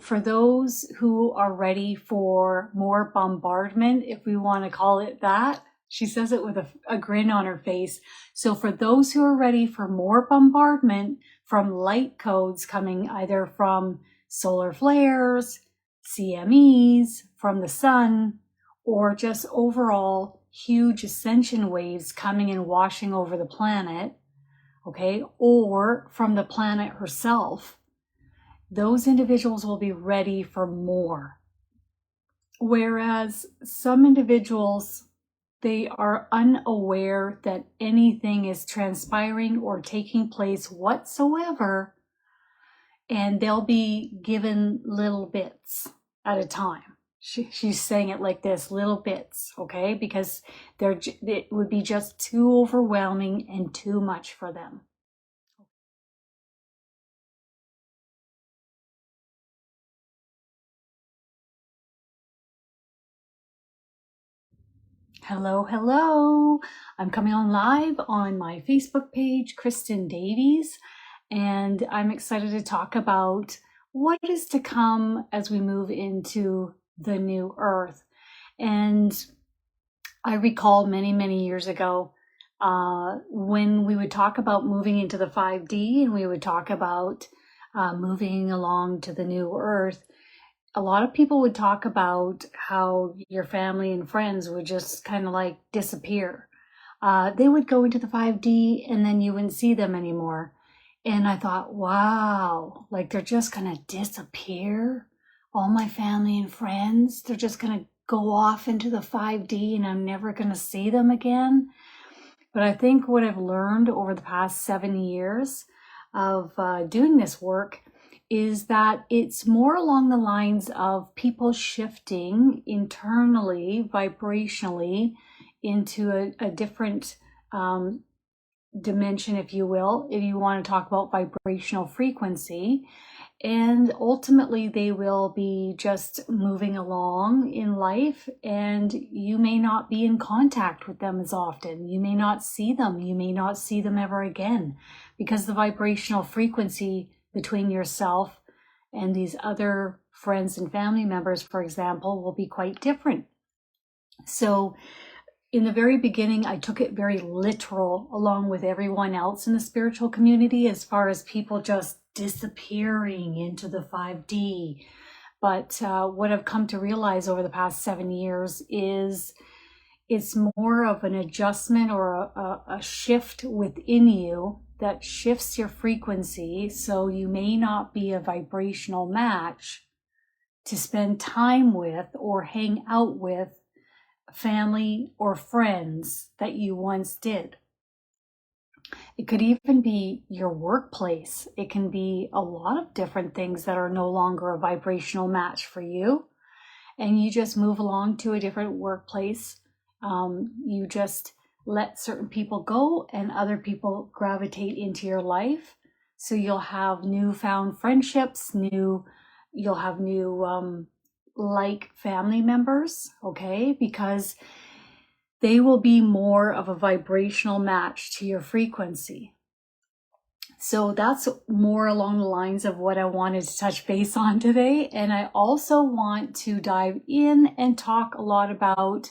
for those who are ready for more bombardment, if we want to call it that, she says it with a grin on her face. So for those who are ready for more bombardment from light codes coming either from solar flares, CMEs, from the sun, or just overall huge ascension waves coming and washing over the planet, okay, or from the planet herself, those individuals will be ready for more. Whereas some individuals, they are unaware that anything is transpiring or taking place whatsoever, and they'll be given little bits at a time. She's saying it like this, little bits, okay? Because it would be just too overwhelming and too much for them. Hello, hello. I'm coming on live on my Facebook page, Kristin Davies, and I'm excited to talk about what is to come as we move into the new earth. And I recall many, many years ago when we would talk about moving into the 5D and we would talk about moving along to the new earth. A lot of people would talk about how your family and friends would just kind of like disappear. They would go into the 5D and then you wouldn't see them anymore. And I thought, wow, like they're just going to disappear. All my family and friends, they're just going to go off into the 5D and I'm never going to see them again. But I think what I've learned over the past 7 years of doing this work is that it's more along the lines of people shifting internally, vibrationally, into a different dimension, if you will, if you want to talk about vibrational frequency. And ultimately, they will be just moving along in life, and you may not be in contact with them as often. You may not see them. You may not see them ever again, because the vibrational frequency between yourself and these other friends and family members, for example, will be quite different. So in the very beginning, I took it very literal along with everyone else in the spiritual community as far as people just disappearing into the 5D. But what I've come to realize over the past 7 years is it's more of an adjustment or a shift within you that shifts your frequency, so you may not be a vibrational match to spend time with or hang out with family or friends that you once did. It could even be your workplace. It can be a lot of different things that are no longer a vibrational match for you, and you just move along to a different workplace. You just let certain people go and other people gravitate into your life. So you'll have newfound friendships, you'll have new like family members, okay? Because they will be more of a vibrational match to your frequency. So that's more along the lines of what I wanted to touch base on today. And I also want to dive in and talk a lot about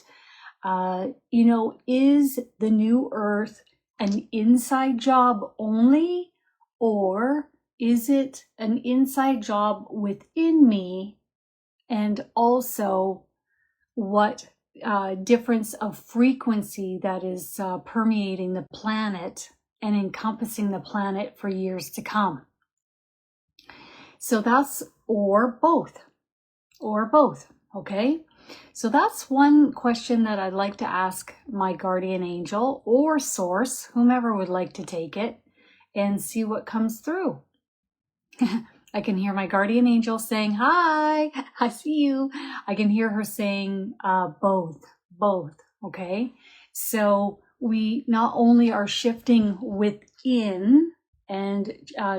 is the new earth an inside job only, or is it an inside job within me? And also what difference of frequency that is permeating the planet and encompassing the planet for years to come. So that's or both, okay? So that's one question that I'd like to ask my guardian angel or source, whomever would like to take it, and see what comes through. I can hear my guardian angel saying, hi, I see you. I can hear her saying both, okay? So we not only are shifting within and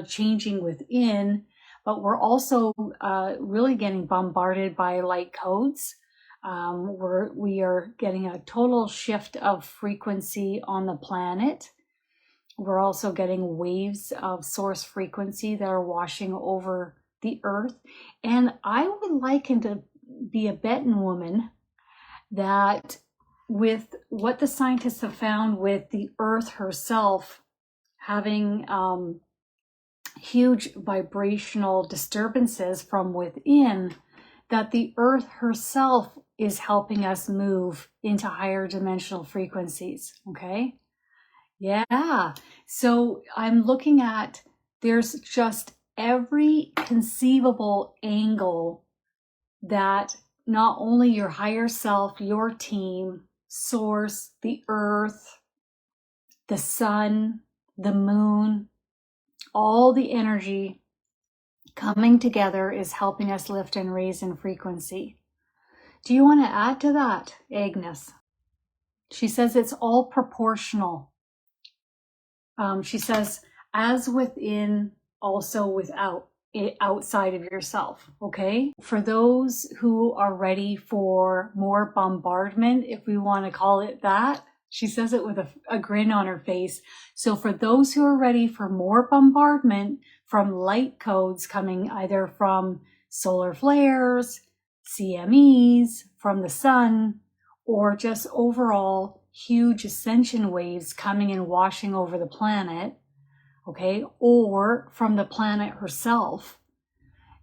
changing within, but we're also really getting bombarded by light codes. We are getting a total shift of frequency on the planet. We're also getting waves of source frequency that are washing over the earth. And I would liken to be a betting woman that with what the scientists have found with the earth herself having huge vibrational disturbances from within, that the earth herself is helping us move into higher dimensional frequencies. Okay. Yeah. So I'm looking at, there's just every conceivable angle that not only your higher self, your team, source, the earth, the sun, the moon, all the energy coming together is helping us lift and raise in frequency. Do you want to add to that, Agnes? She says it's all proportional. She says, as within, also without, outside of yourself. Okay. For those who are ready for more bombardment, if we want to call it that, she says it with a grin on her face. So for those who are ready for more bombardment from light codes coming either from solar flares, CMEs, from the sun, or just overall huge ascension waves coming and washing over the planet, okay, or from the planet herself,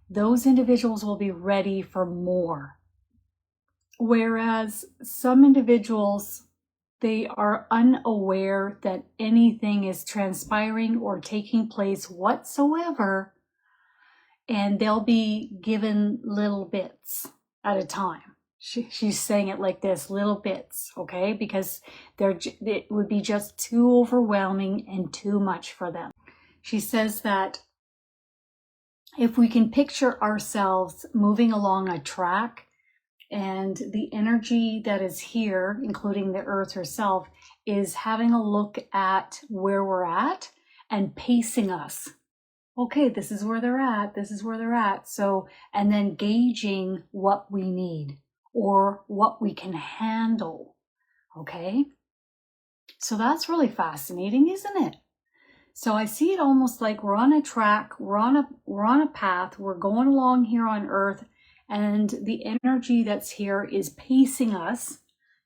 those individuals will be ready for more. Whereas some individuals, they are unaware that anything is transpiring or taking place whatsoever, and they'll be given little bits at a time. She's saying it like this, little bits, okay? Because it would be just too overwhelming and too much for them. She says that if we can picture ourselves moving along a track, and the energy that is here, including the earth herself, is having a look at where we're at and pacing us. Okay, this is where they're at, this is where they're at. So, and then gauging what we need or what we can handle. Okay? So that's really fascinating, isn't it? So I see it almost like we're on a track, we're on a path, we're going along here on earth, and the energy that's here is pacing us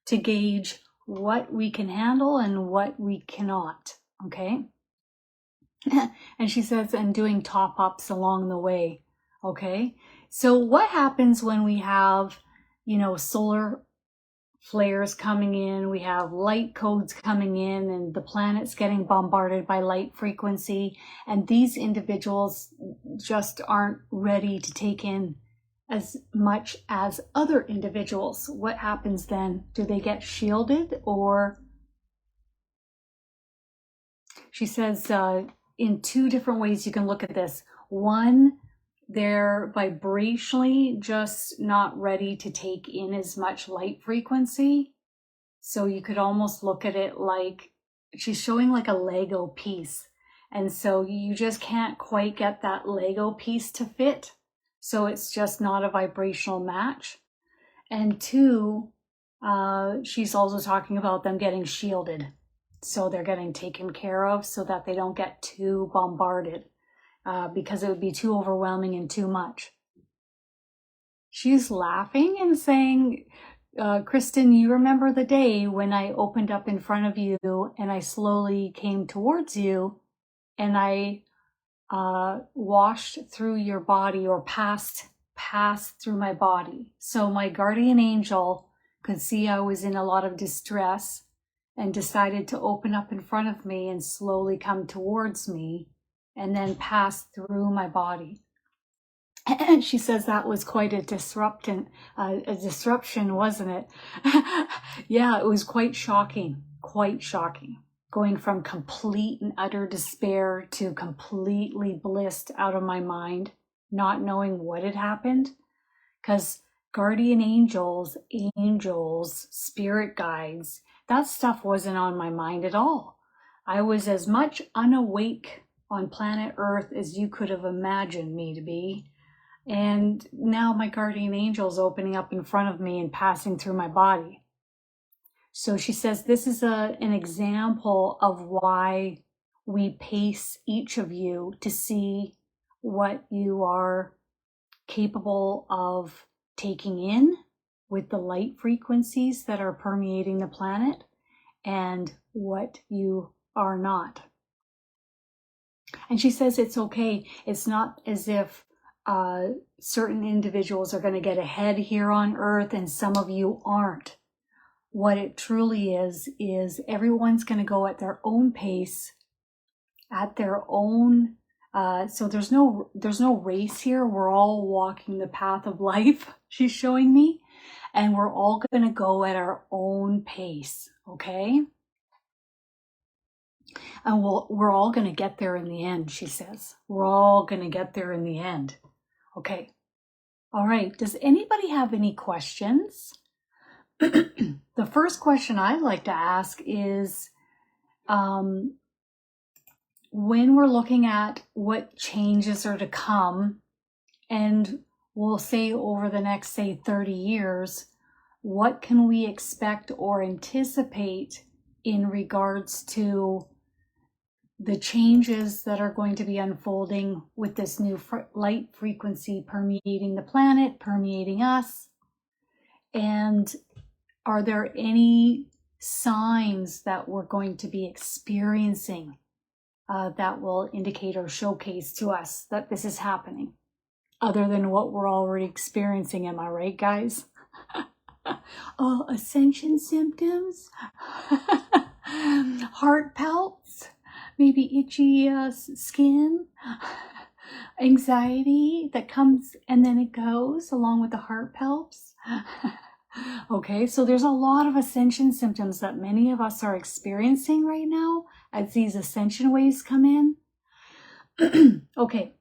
to gauge what we can handle and what we cannot. Okay? And she says, and doing top ups along the way. Okay? So what happens when we have, solar flares coming in, we have light codes coming in, and the planet's getting bombarded by light frequency, and these individuals just aren't ready to take in as much as other individuals? What happens then? Do they get shielded? Or she says in two different ways you can look at this. One, they're vibrationally just not ready to take in as much light frequency. So you could almost look at it like she's showing like a Lego piece. And so you just can't quite get that Lego piece to fit. So it's just not a vibrational match. And two, she's also talking about them getting shielded. So they're getting taken care of so that they don't get too bombarded. Because it would be too overwhelming and too much. She's laughing and saying, Kristin, you remember the day when I opened up in front of you and I slowly came towards you and I washed through your body or passed through my body. So my guardian angel could see I was in a lot of distress and decided to open up in front of me and slowly come towards me and then pass through my body. And she says that was quite a disruption, wasn't it? Yeah, it was quite shocking, going from complete and utter despair to completely blissed out of my mind, not knowing what had happened. Because guardian angels, spirit guides, that stuff wasn't on my mind at all. I was as much unawake on planet Earth as you could have imagined me to be. And now my guardian angel's opening up in front of me and passing through my body. So she says this is an example of why we pace each of you to see what you are capable of taking in with the light frequencies that are permeating the planet, and what you are not. And she says it's okay. It's not as if certain individuals are going to get ahead here on Earth and some of you aren't. What it truly is everyone's going to go at their own pace, at their own. So there's no race here. We're all walking the path of life, she's showing me, and we're all going to go at our own pace, okay? And we're all going to get there in the end, she says. We're all going to get there in the end. Okay. All right. Does anybody have any questions? The first question I'd like to ask is, when we're looking at what changes are to come, and we'll say over the next, say, 30 years, what can we expect or anticipate in regards to the changes that are going to be unfolding with this new light frequency permeating the planet, permeating us? And are there any signs that we're going to be experiencing that will indicate or showcase to us that this is happening, other than what we're already experiencing? Am I right, guys? Oh, ascension symptoms, heart palps, maybe itchy skin, anxiety that comes and then it goes along with the heart palps. Okay, so there's a lot of ascension symptoms that many of us are experiencing right now as these ascension waves come in. Okay.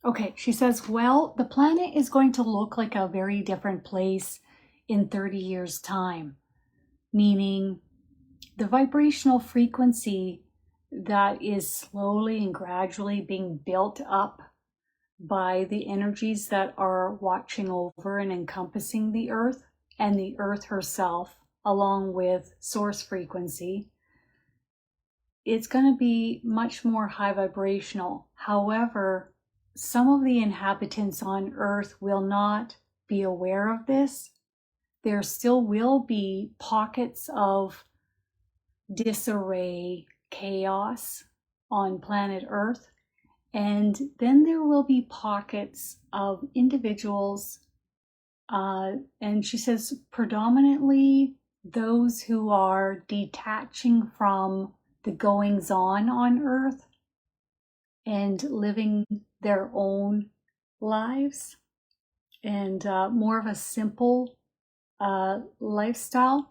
Okay, she says, well, the planet is going to look like a very different place in 30 years' time, meaning the vibrational frequency that is slowly and gradually being built up by the energies that are watching over and encompassing the Earth and the Earth herself, along with source frequency. It's going to be much more high vibrational. However, some of the inhabitants on Earth will not be aware of this. There still will be pockets of disarray, chaos on planet Earth. And then there will be pockets of individuals, and she says predominantly those who are detaching from the goings on Earth and living their own lives and more of a simple lifestyle.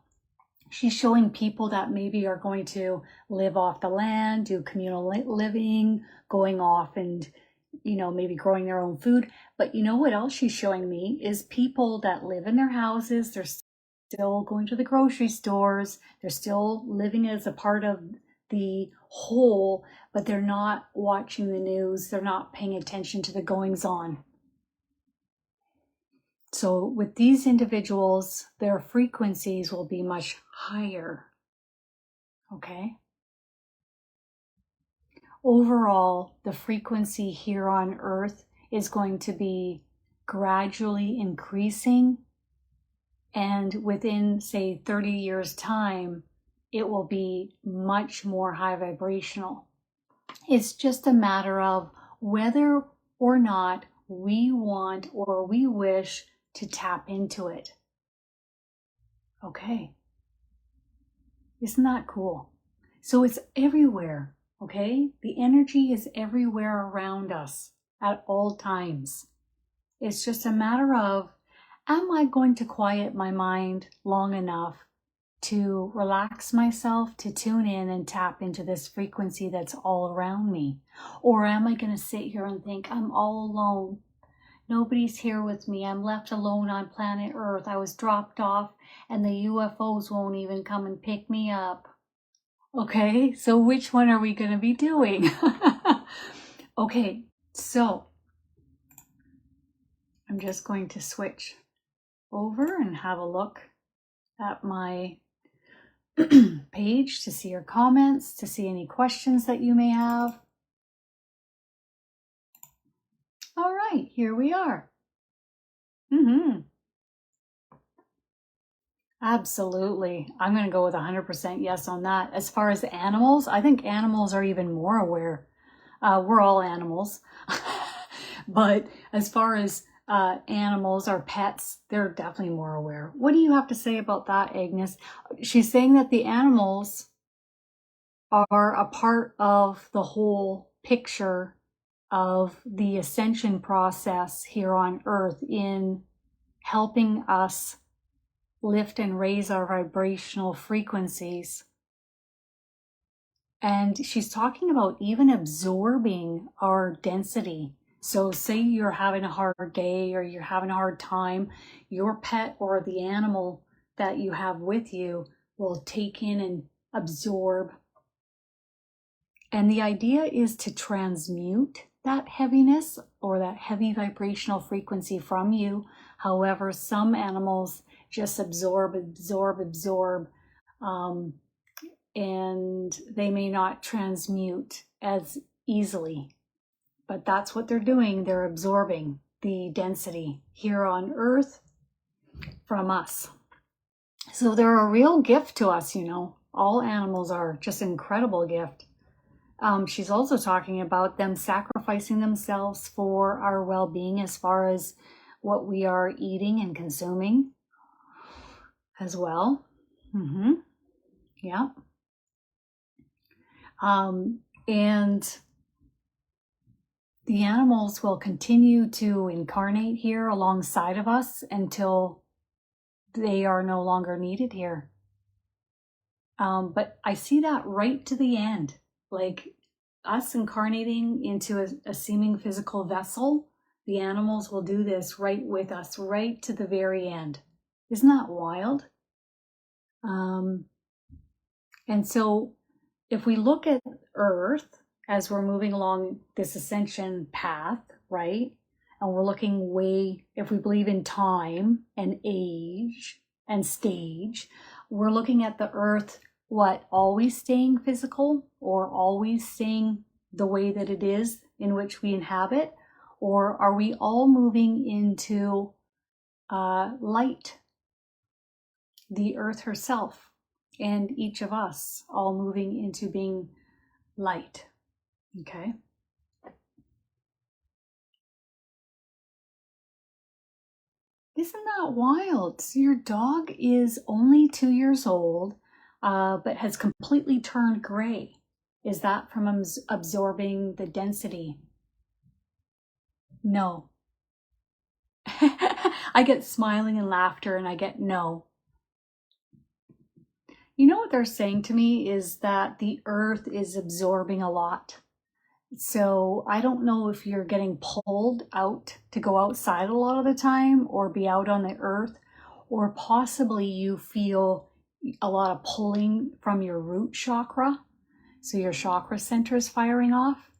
She's showing people that maybe are going to live off the land, do communal living, going off and, maybe growing their own food. But you know what else she's showing me is people that live in their houses. They're still going to the grocery stores. They're still living as a part of the whole, but they're not watching the news. They're not paying attention to the goings on. So with these individuals, their frequencies will be much higher. Okay? Overall, the frequency here on Earth is going to be gradually increasing, and within, say, 30 years' time, it will be much more high vibrational. It's just a matter of whether or not we want or we wish to tap into it. Okay. Isn't that cool? So it's everywhere, okay? The energy is everywhere around us at all times. It's just a matter of, am I going to quiet my mind long enough to relax myself, to tune in and tap into this frequency that's all around me? Or am I going to sit here and think, I'm all alone? Nobody's here with me. I'm left alone on planet Earth. I was dropped off and the UFOs won't even come and pick me up. Okay, so which one are we going to be doing? Okay, so I'm just going to switch over and have a look at my page to see your comments, to see any questions that you may have. All right, here we are. Absolutely. I'm going to go with 100% yes on that. As far as animals, I think animals are even more aware. We're all animals. But as far as animals or pets, they're definitely more aware. What do you have to say about that, Agnes? She's saying that the animals are a part of the whole picture of the ascension process here on Earth in helping us lift and raise our vibrational frequencies. And she's talking about even absorbing our density. So say you're having a hard day or you're having a hard time, your pet or the animal that you have with you will take in and absorb. And the idea is to transmute that heaviness or that heavy vibrational frequency from you. However, some animals just absorb, and they may not transmute as easily. But that's what they're doing. They're absorbing the density here on Earth from us. So they're a real gift to us, you know. All animals are just an incredible gift. She's also talking about them sacrificing themselves for our well-being as far as what we are eating and consuming as well. Yeah. And the animals will continue to incarnate here alongside of us until they are no longer needed here. But I see that right to the end, like us incarnating into a seeming physical vessel. The animals will do this right with us, right to the very end. Isn't that wild? And so if we look at Earth as we're moving along this ascension path, right? And we're looking way, if we believe in time and age and stage, we're looking at the Earth, what, always staying physical or always staying the way that it is in which we inhabit? Or are we all moving into light, the Earth herself, and each of us all moving into being light? Okay. Isn't that wild? So your dog is only 2 years old, but has completely turned gray. Is that from absorbing the density? No. I get smiling and laughter and I get no. You know what they're saying to me is that the Earth is absorbing a lot. So I don't know if you're getting pulled out to go outside a lot of the time or be out on the Earth, or possibly you feel a lot of pulling from your root chakra. So your chakra center is firing off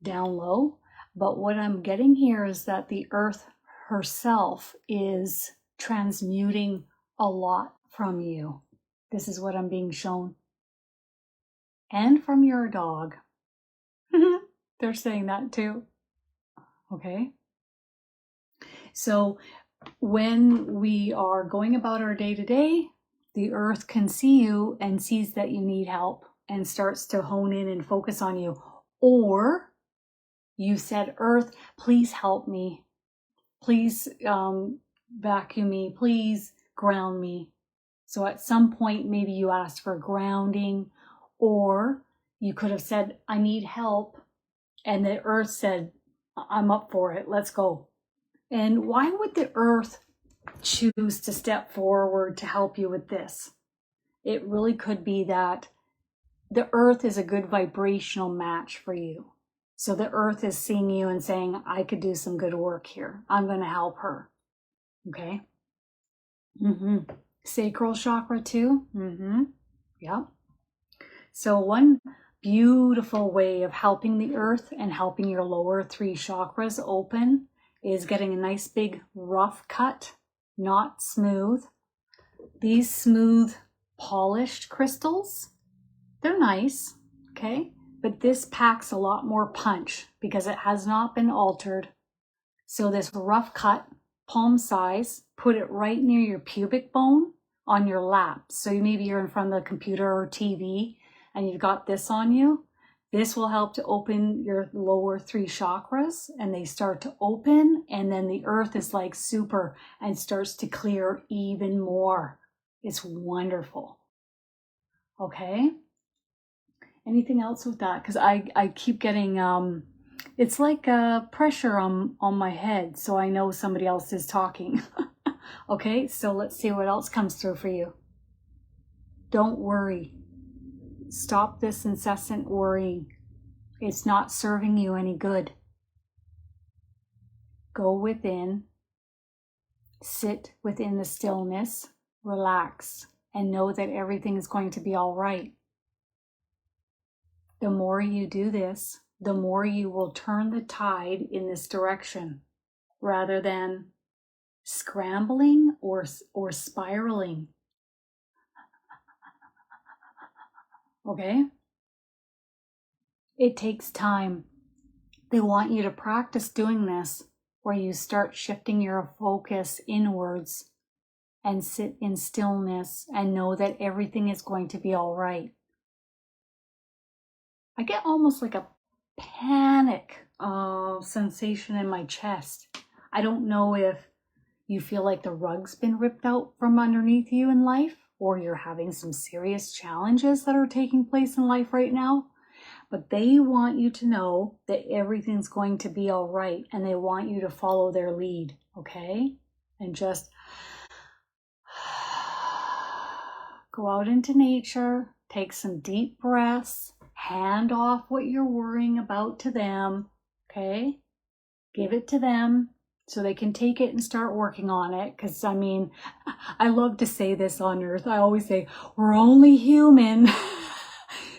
down low. But what I'm getting here is that the Earth herself is transmuting a lot from you. This is what I'm being shown. And from your dog. They're saying that too. Okay. So when we are going about our day to day, the Earth can see you and sees that you need help and starts to hone in and focus on you. Or you said, Earth, please help me. Please vacuum me. Please ground me. So at some point, maybe you asked for grounding, or you could have said, I need help. And the Earth said, I'm up for it. Let's go. And why would the Earth choose to step forward to help you with this? It really could be that the Earth is a good vibrational match for you. So the Earth is seeing you and saying, I could do some good work here. I'm going to help her. Okay. Sacral chakra too. Yep. So one beautiful way of helping the Earth and helping your lower 3 chakras open is getting a nice big rough cut, not smooth. These smooth polished crystals. They're nice, okay? But this packs a lot more punch because it has not been altered. So this rough cut, palm size, put it right near your pubic bone on your lap. So maybe you're in front of the computer or TV and you've got this on you. This will help to open your lower 3 chakras, and they start to open, and then the earth is like super and starts to clear even more. It's wonderful. Okay. Anything else with that? Because I keep getting, it's like pressure on my head, so I know somebody else is talking. Okay, so let's see what else comes through for you. Don't worry. Stop this incessant worrying. It's not serving you any good. Go within, sit within the stillness, relax, and know that everything is going to be all right. The more you do this, the more you will turn the tide in this direction, rather than scrambling or spiraling. Okay? It takes time. They want you to practice doing this, where you start shifting your focus inwards and sit in stillness and know that everything is going to be all right. I get almost like a panic sensation in my chest. I don't know if you feel like the rug's been ripped out from underneath you in life, or you're having some serious challenges that are taking place in life right now. But they want you to know that everything's going to be all right, and they want you to follow their lead, okay? And just go out into nature, take some deep breaths, hand off what you're worrying about to them, okay? Give it to them so they can take it and start working on it. Because, I mean, I love to say this on Earth. I always say, we're only human.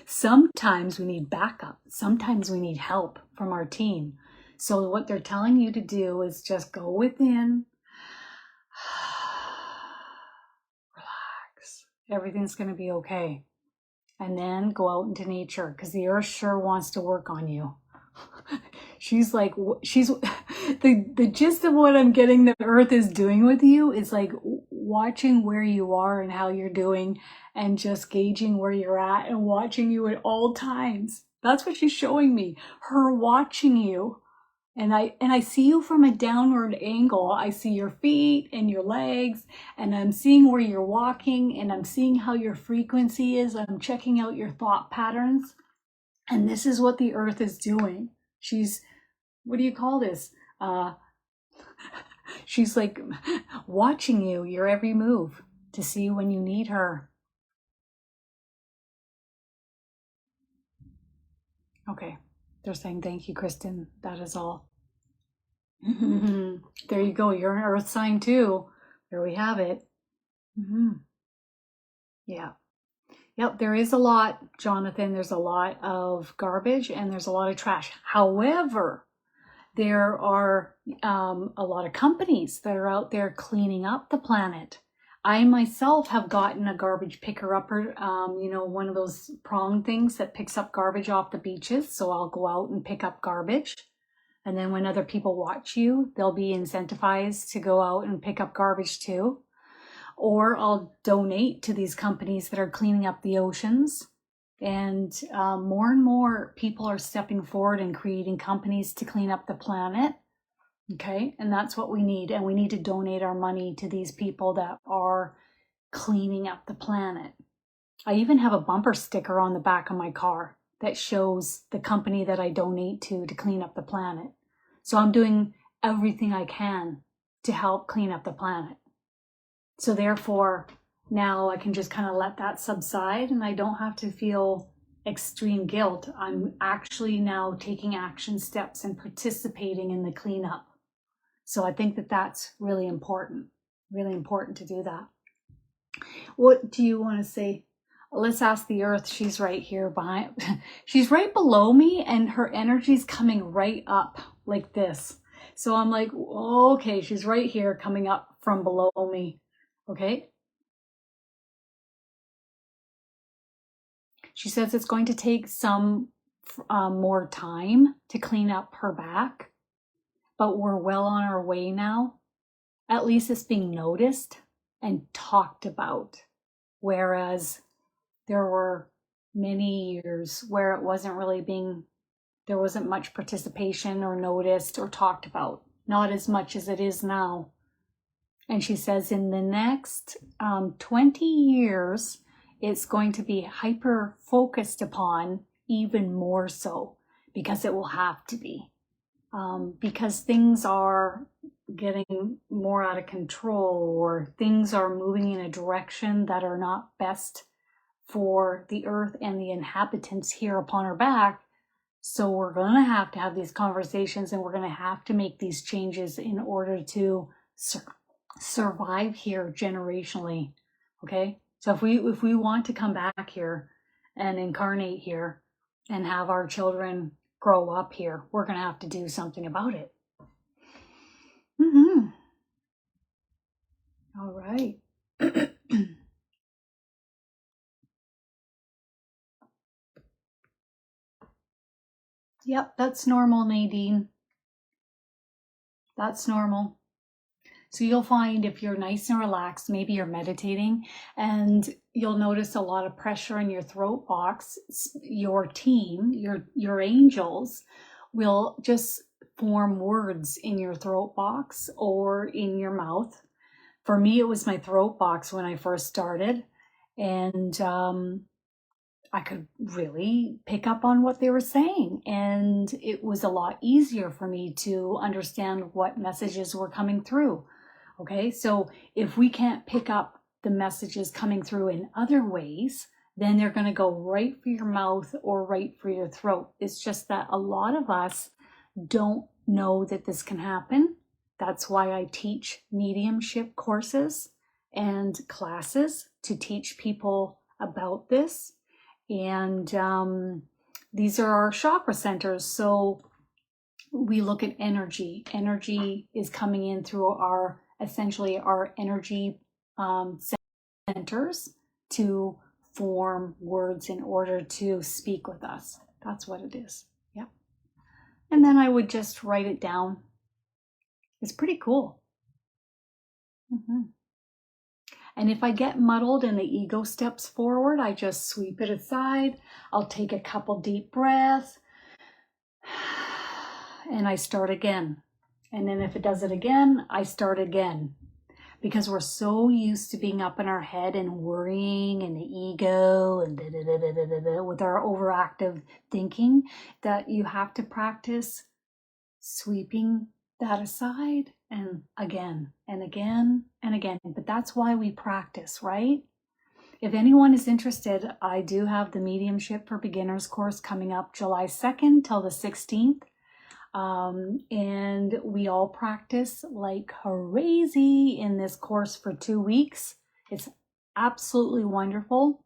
Sometimes we need backup. Sometimes we need help from our team. So what they're telling you to do is just go within, relax. Everything's going to be okay. And then go out into nature, because the earth sure wants to work on you. She's the gist of what I'm getting the earth is doing with you is like watching where you are and how you're doing, and just gauging where you're at and watching you at all times. That's what she's showing me, her watching you. And I see you from a downward angle. I see your feet and your legs, and I'm seeing where you're walking, and I'm seeing how your frequency is. I'm checking out your thought patterns. And this is what the earth is doing. She's, what do you call this? She's like watching you, your every move, to see when you need her. Okay. They're saying, thank you, Kristin. That is all. There you go. You're an earth sign too. There we have it. Yeah. Yep. There is a lot, Jonathan. There's a lot of garbage and there's a lot of trash. However, there are a lot of companies that are out there cleaning up the planet. I myself have gotten a garbage picker-upper, one of those prong things that picks up garbage off the beaches. So I'll go out and pick up garbage. And then when other people watch you, they'll be incentivized to go out and pick up garbage too. Or I'll donate to these companies that are cleaning up the oceans. And more and more people are stepping forward and creating companies to clean up the planet. Okay, and that's what we need. And we need to donate our money to these people that are cleaning up the planet. I even have a bumper sticker on the back of my car that shows the company that I donate to clean up the planet. So I'm doing everything I can to help clean up the planet. So therefore, now I can just kind of let that subside, and I don't have to feel extreme guilt. I'm actually now taking action steps and participating in the cleanup. So I think that that's really important to do that. What do you want to say? Let's ask the earth. She's right here behind. She's right below me, and her energy's coming right up like this. So I'm like, okay, she's right here coming up from below me. Okay. She says it's going to take some more time to clean up her back, but we're well on our way now. At least it's being noticed and talked about. Whereas there were many years where it wasn't really there wasn't much participation or noticed or talked about. Not as much as it is now. And she says in the next 20 years, it's going to be hyper focused upon even more so, because it will have to be. Because things are getting more out of control, or things are moving in a direction that are not best for the earth and the inhabitants here upon our back. So we're going to have these conversations, and we're going to have to make these changes in order to survive here generationally. Okay, so if we want to come back here and incarnate here and have our children grow up here, we're going to have to do something about it. All right. Yep, that's normal, Nadine. That's normal. So you'll find if you're nice and relaxed, maybe you're meditating, and you'll notice a lot of pressure in your throat box. Your team, your angels will just form words in your throat box or in your mouth. For me, it was my throat box when I first started, and I could really pick up on what they were saying, and it was a lot easier for me to understand what messages were coming through. Okay, so if we can't pick up the messages coming through in other ways, then they're going to go right for your mouth or right for your throat. It's just that a lot of us don't know that this can happen. That's why I teach mediumship courses and classes to teach people about this. And these are our chakra centers. So we look at energy. Energy is coming in through essentially our energy centers to form words in order to speak with us. That's what it is. Yep. And then I would just write it down. It's pretty cool. And if I get muddled and the ego steps forward, I just sweep it aside. I'll take a couple deep breaths and I start again. And then if it does it again, I start again. Because we're so used to being up in our head and worrying and the ego and with our overactive thinking, that you have to practice sweeping that aside and again and again and again. But that's why we practice, right? If anyone is interested, I do have the Mediumship for Beginners course coming up July 2nd till the 16th. And we all practice like crazy in this course for 2 weeks. It's absolutely wonderful.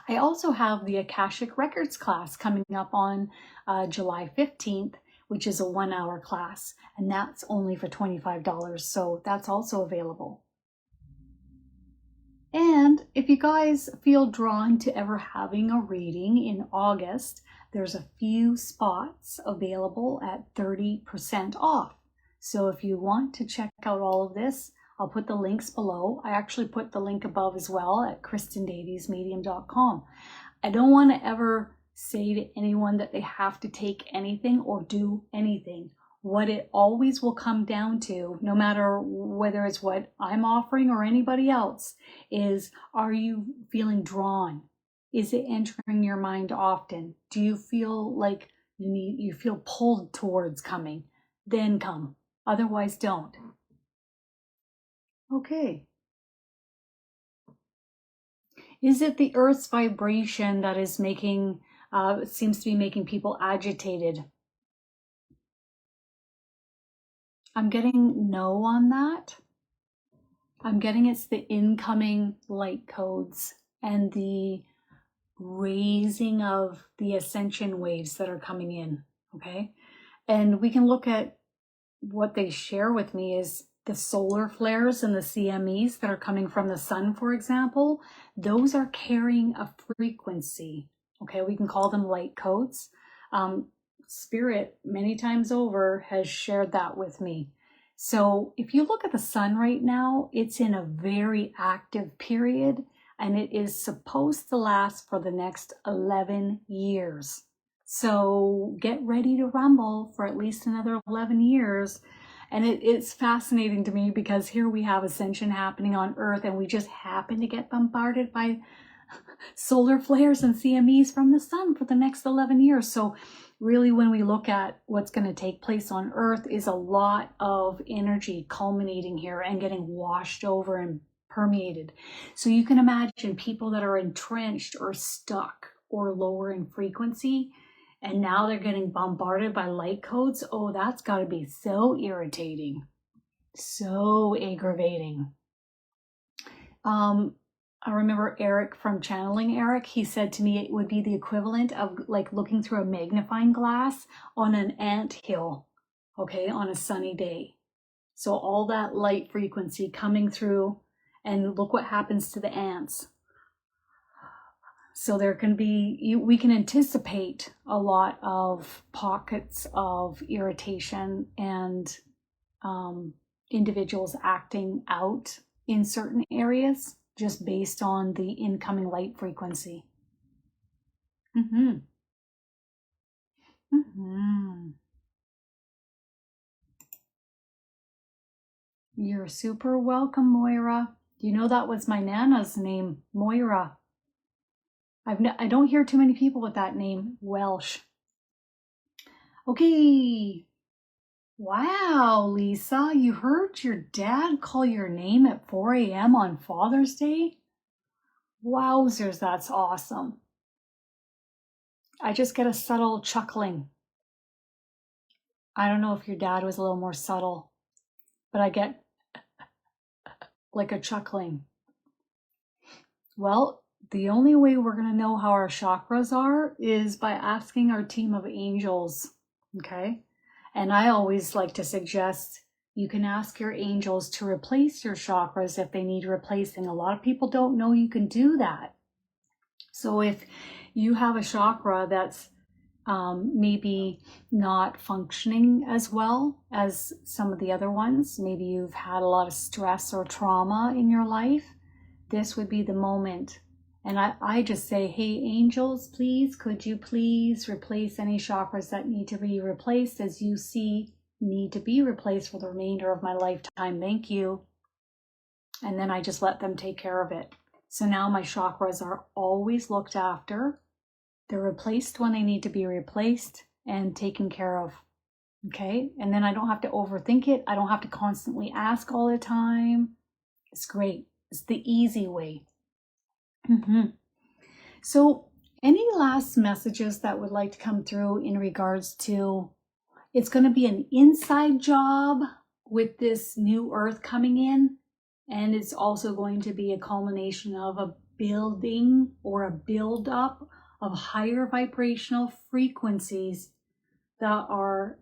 I also have the Akashic Records class coming up on July 15th, which is a 1-hour class, and that's only for $25. So that's also available. And if you guys feel drawn to ever having a reading in August, there's a few spots available at 30% off. So if you want to check out all of this, I'll put the links below. I actually put the link above as well at KristinDaviesMedium.com. I don't want to ever say to anyone that they have to take anything or do anything. What it always will come down to, no matter whether it's what I'm offering or anybody else, is, are you feeling drawn? Is it entering your mind often? Do you feel like you feel pulled towards coming? Then come. Otherwise, don't. Okay. Is it the Earth's vibration that is seems to be making people agitated? I'm getting no on that. I'm getting it's the incoming light codes and the raising of the ascension waves that are coming in, okay? And we can look at what they share with me is the solar flares and the CMEs that are coming from the sun, for example, those are carrying a frequency. Okay, we can call them light codes. Spirit, many times over, has shared that with me. So if you look at the sun right now, it's in a very active period, and it is supposed to last for the next 11 years. So get ready to rumble for at least another 11 years. And it's fascinating to me because here we have Ascension happening on Earth, and we just happen to get bombarded by solar flares and CMEs from the sun for the next 11 years. So really, when we look at what's going to take place on Earth, is a lot of energy culminating here and getting washed over and permeated. So you can imagine people that are entrenched or stuck or lower in frequency, and now they're getting bombarded by light codes. Oh, that's got to be so irritating, so aggravating. I remember Eric from Channeling Eric, he said to me it would be the equivalent of like looking through a magnifying glass on an anthill, okay, on a sunny day. So all that light frequency coming through, and look what happens to the ants. So there can be, we can anticipate a lot of pockets of irritation and individuals acting out in certain areas just based on the incoming light frequency. You're super welcome, Moira. You know that was my Nana's name, Moira. I don't hear too many people with that name, Welsh. Okay. Wow, Lisa, you heard your dad call your name at 4 a.m. on Father's Day? Wowzers, that's awesome. I just get a subtle chuckling. I don't know if your dad was a little more subtle, but I get like a chuckling. Well, the only way we're going to know how our chakras are is by asking our team of angels, okay? And I always like to suggest you can ask your angels to replace your chakras if they need replacing. A lot of people don't know you can do that. So if you have a chakra that's maybe not functioning as well as some of the other ones, maybe you've had a lot of stress or trauma in your life, this would be the moment. And I just say, hey, angels, please, could you please replace any chakras that need to be replaced as you see need to be replaced for the remainder of my lifetime. Thank you. And then I just let them take care of it. So now my chakras are always looked after. They're replaced when they need to be replaced and taken care of. Okay? And then I don't have to overthink it. I don't have to constantly ask all the time. It's great. It's the easy way. So any last messages that would like to come through in regards to, it's going to be an inside job with this new earth coming in, and it's also going to be a culmination of a building or a build up of higher vibrational frequencies that are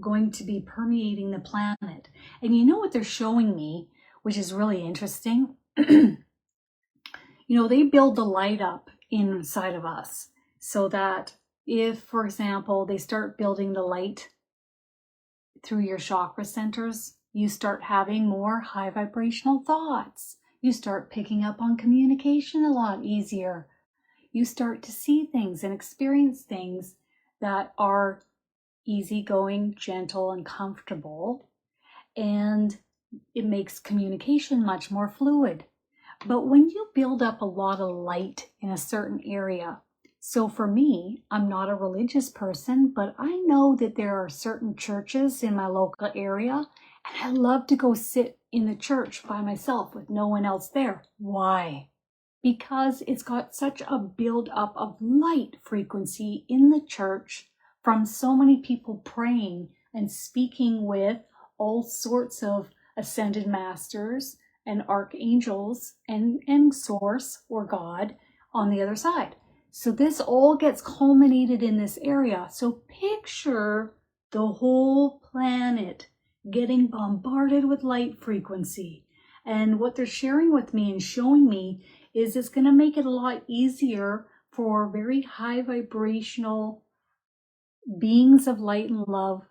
going to be permeating the planet. And you know what they're showing me, which is really interesting? You know, they build the light up inside of us so that if, for example, they start building the light through your chakra centers, you start having more high vibrational thoughts. You start picking up on communication a lot easier. You start to see things and experience things that are easygoing, gentle, and comfortable. And it makes communication much more fluid. But when you build up a lot of light in a certain area, so for me, I'm not a religious person, but I know that there are certain churches in my local area, and I love to go sit in the church by myself with no one else there. Why? Because it's got such a build up of light frequency in the church from so many people praying and speaking with all sorts of ascended masters and archangels and source or God on the other side. So this all gets culminated in this area. So picture the whole planet getting bombarded with light frequency. And what they're sharing with me and showing me is it's going to make it a lot easier for very high vibrational beings of light and love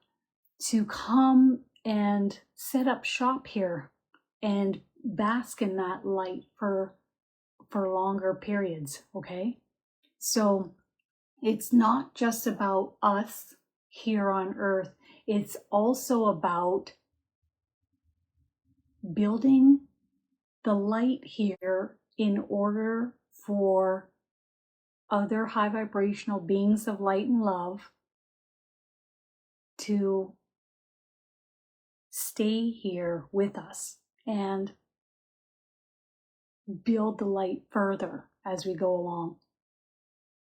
to come and set up shop here and bask in that light for longer periods, okay? So it's not just about us here on earth, it's also about building the light here in order for other high vibrational beings of light and love to stay here with us and build the light further as we go along.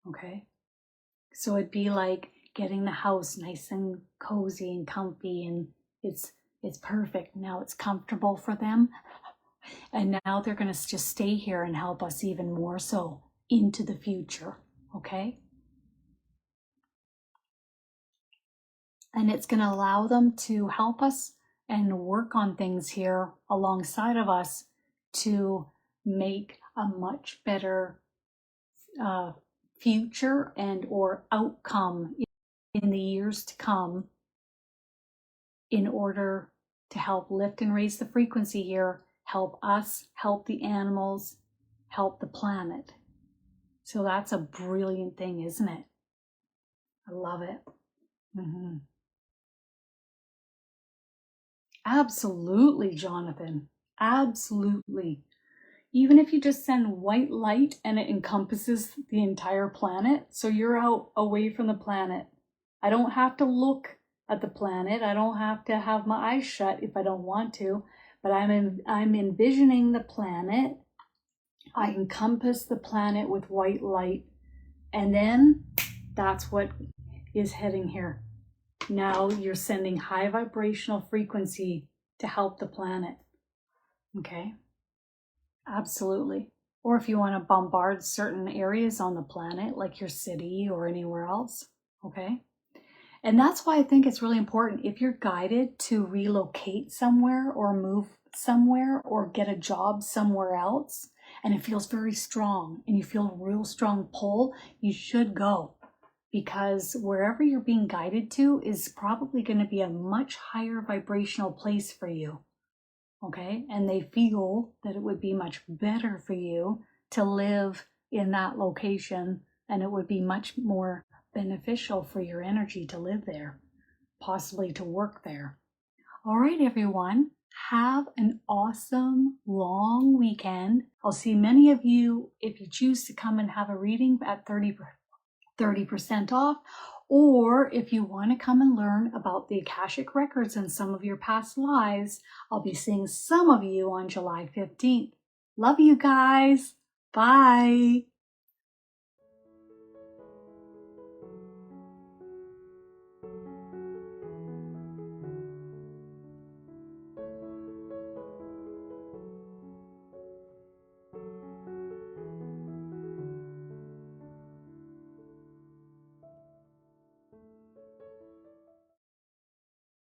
Okay? So it'd be like getting the house nice and cozy and comfy, and it's perfect. Now it's comfortable for them. And now they're going to just stay here and help us even more so into the future. Okay? And it's going to allow them to help us and work on things here alongside of us to make a much better future and or outcome in the years to come, in order to help lift and raise the frequency here, help us, help the animals, help the planet. So that's a brilliant thing, isn't it? I love it. Mm-hmm. Absolutely, Jonathan. Absolutely. Even if you just send white light and it encompasses the entire planet, so you're out away from the planet. I don't have to look at the planet. I don't have to have my eyes shut if I don't want to, but I'm envisioning the planet. I encompass the planet with white light, and then that's what is heading here. Now you're sending high vibrational frequency to help the planet. Okay? Absolutely. Or if you want to bombard certain areas on the planet, like your city or anywhere else. Okay? And that's why I think it's really important, if you're guided to relocate somewhere or move somewhere or get a job somewhere else, and it feels very strong and you feel a real strong pull, you should go. Because wherever you're being guided to is probably going to be a much higher vibrational place for you. Okay? And they feel that it would be much better for you to live in that location, and it would be much more beneficial for your energy to live there, possibly to work there. All right, everyone. Have an awesome long weekend. I'll see many of you if you choose to come and have a reading at 30% off, or if you want to come and learn about the Akashic records and some of your past lives, I'll be seeing some of you on July 15th. Love you guys. Bye.